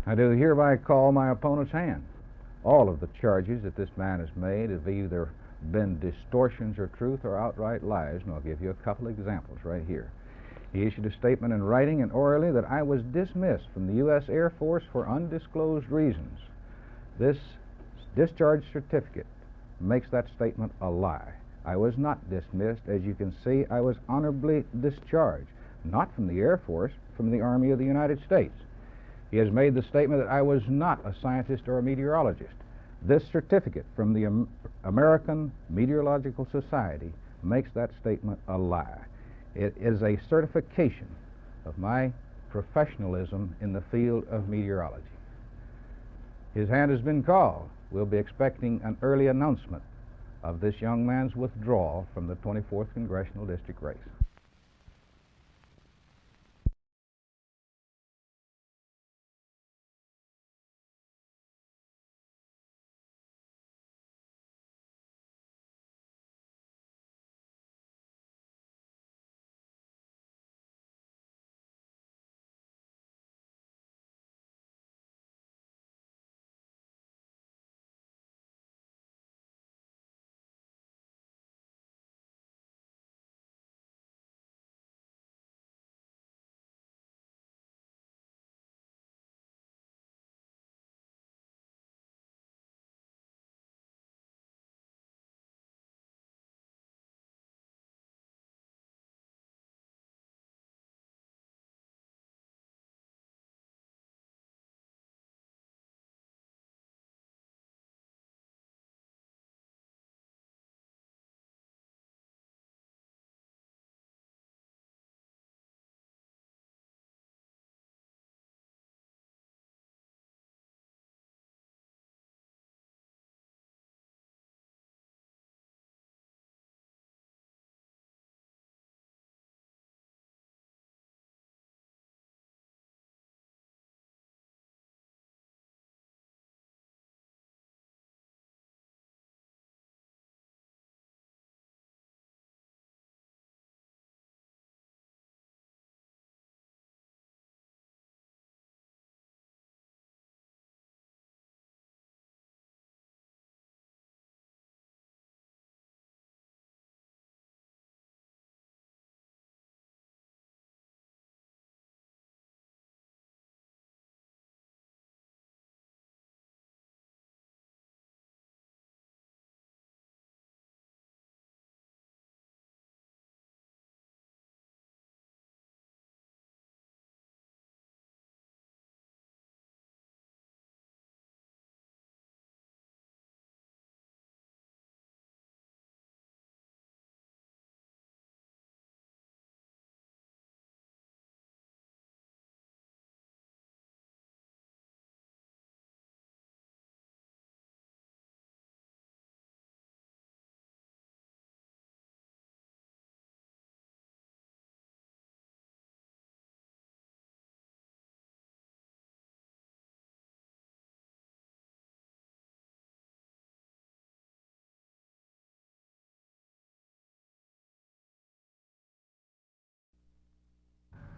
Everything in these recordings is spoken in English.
I do hereby call my opponent's hand. All of the charges that this man has made have either been distortions or truth or outright lies, and I'll give you a couple examples right here. He issued a statement in writing and orally that I was dismissed from the U.S. Air Force for undisclosed reasons. This discharge certificate makes that statement a lie. I was not dismissed. As you can see, I was honorably discharged, not from the Air Force, from the Army of the United States. He has made the statement that I was not a scientist or a meteorologist. This certificate from the American Meteorological Society makes that statement a lie. It is a certification of my professionalism in the field of meteorology. His hand has been called. We'll be expecting an early announcement of this young man's withdrawal from the 24th Congressional District race.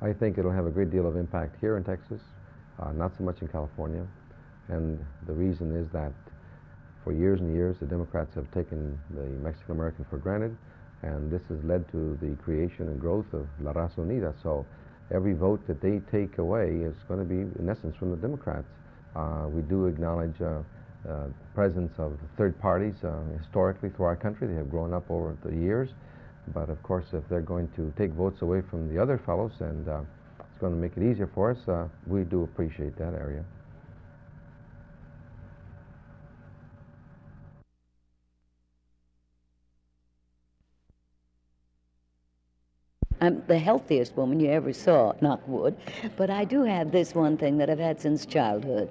I think it'll have a great deal of impact here in Texas, not so much in California. And the reason is that for years and years, the Democrats have taken the Mexican American for granted, and this has led to the creation and growth of La Raza Unida. So every vote that they take away is going to be, in essence, from the Democrats. We do acknowledge presence of third parties historically through our country. They have grown up over the years. But of course, if they're going to take votes away from the other fellows, and it's going to make it easier for us, we do appreciate that area. I'm the healthiest woman you ever saw, knock wood, but I do have this one thing that I've had since childhood.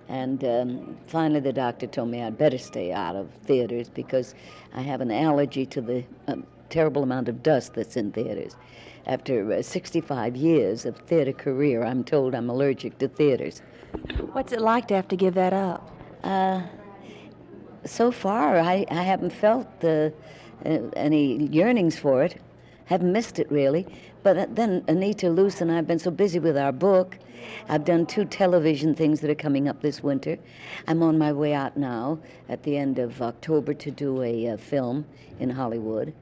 And finally the doctor told me I'd better stay out of theaters because I have an allergy to the terrible amount of dust that's in theaters. After 65 years of theater career, I'm told I'm allergic to theaters. What's it like to have to give that up? So far, I haven't felt any yearnings for it. haven't missed it really. But then Anita Loos and I have been so busy with our book. I've done 2 television things that are coming up this winter. I'm on my way out now at the end of October to do a film in Hollywood.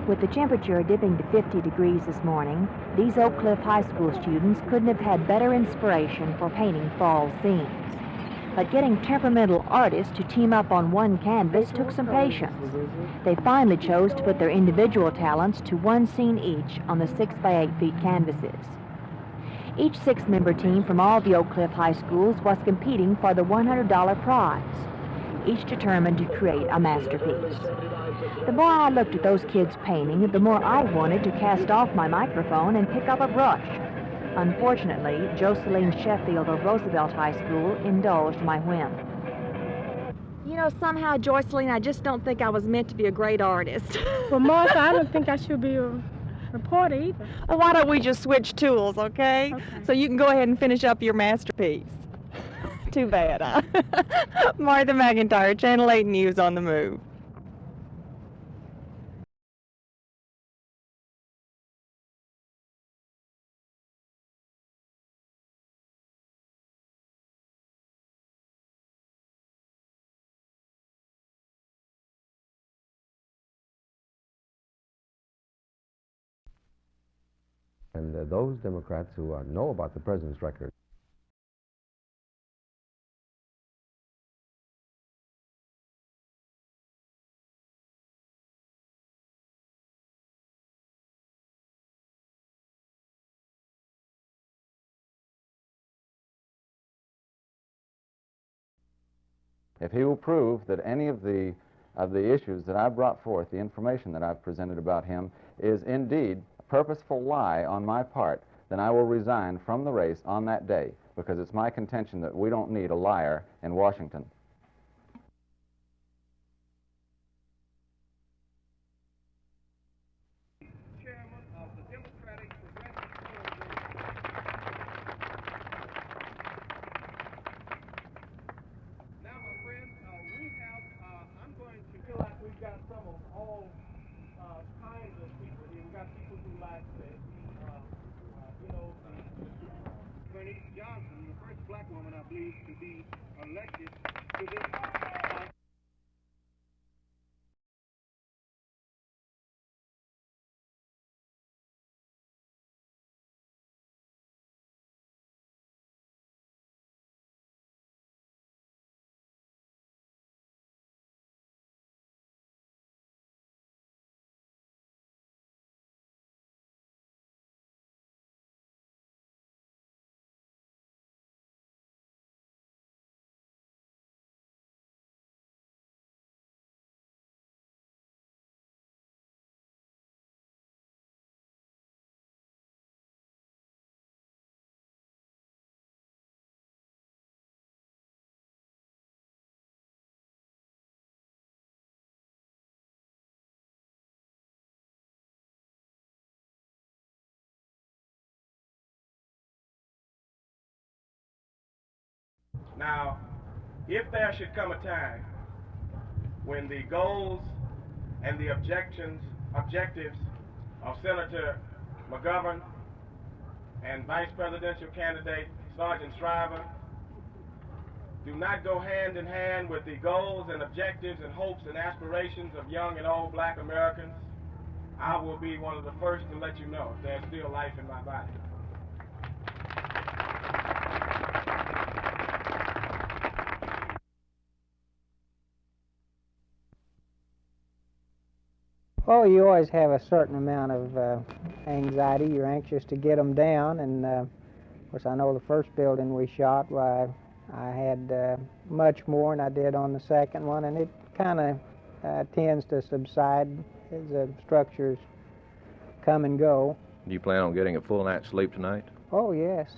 With the temperature dipping to 50 degrees this morning, these Oak Cliff High School students couldn't have had better inspiration for painting fall scenes. But getting temperamental artists to team up on one canvas took some patience. They finally chose to put their individual talents to one scene each on the 6 by 8 feet canvases. Each 6-member team from all the Oak Cliff High Schools was competing for the $100 prize, each determined to create a masterpiece. The more I looked at those kids painting, the more I wanted to cast off my microphone and pick up a brush. Unfortunately, Jocelyn Sheffield of Roosevelt High School indulged my whim. You know, somehow, Jocelyn, I just don't think I was meant to be a great artist. Well, Martha, I don't think I should be a reporter either. Well, why don't we just switch tools, okay? So you can go ahead and finish up your masterpiece. Too bad, huh? Martha McIntire, Channel 8 News on the Move. And those Democrats who know about the president's record if he will prove that any of the issues that I brought forth, the information that I've presented about him, is indeed a purposeful lie on my part, then I will resign from the race on that day, because it's my contention that we don't need a liar in Washington. Chairman of the Democratic Now, my friends, I'm going to feel like we've got some of all kinds of people here. We've got people who like Bernice Johnson, the first black woman, I believe, to be elected to this. Now, if there should come a time when the goals and the objectives of Senator McGovern and Vice Presidential candidate Sergeant Shriver do not go hand in hand with the goals and objectives and hopes and aspirations of young and old black Americans, I will be one of the first to let you know if there's still life in my body. Well, you always have a certain amount of anxiety. You're anxious to get them down, and of course I know the first building we shot, why I had much more than I did on the second one, and it kind of tends to subside as the structures come and go. Do you plan on getting a full night's sleep tonight? Oh, yes.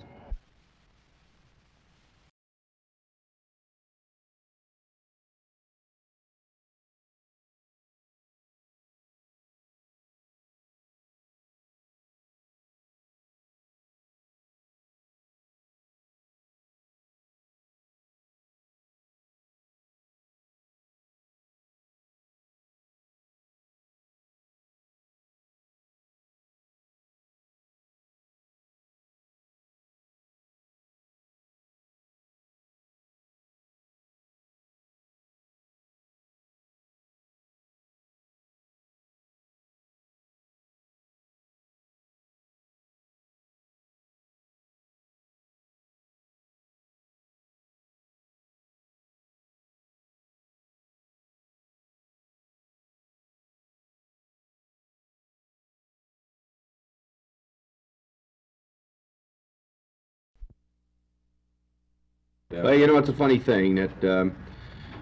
Well, you know, it's a funny thing that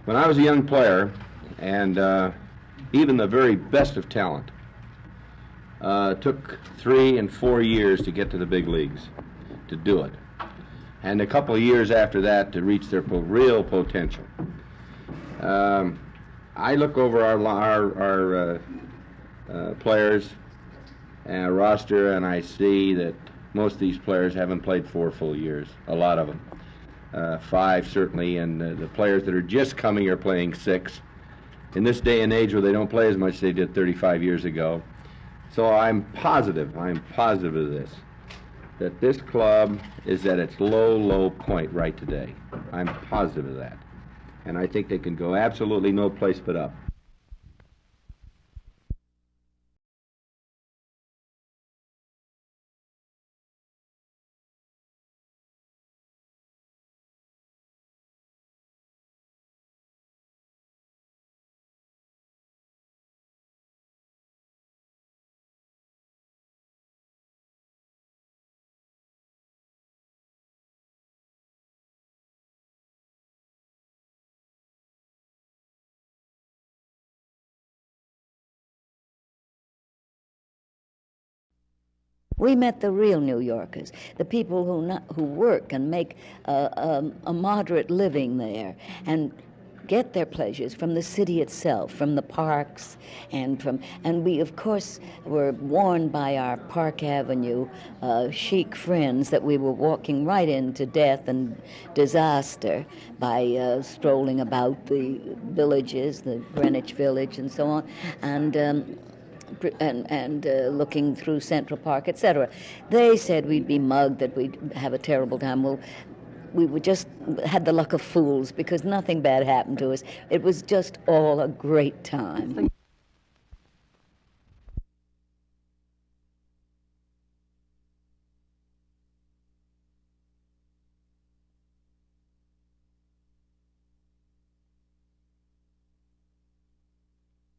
when I was a young player, and even the very best of talent, took 3 and 4 years to get to the big leagues, to do it. And a couple of years after that to reach their real potential. I look over our players and roster, and I see that most of these players haven't played 4 full years, a lot of them. 5 certainly, and the players that are just coming are playing 6. In this day and age where they don't play as much as they did 35 years ago. So I'm positive of this, that this club is at its low point right today. I'm positive of that. And I think they can go absolutely no place but up. We met the real New Yorkers, the people who work and make a moderate living there and get their pleasures from the city itself, from the parks, and we of course were warned by our Park Avenue chic friends that we were walking right into death and disaster by strolling about the villages, the Greenwich Village and so on, and looking through Central Park, etc. They said we'd be mugged, that we'd have a terrible time. Well, we were just had the luck of fools because nothing bad happened to us. It was just all a great time.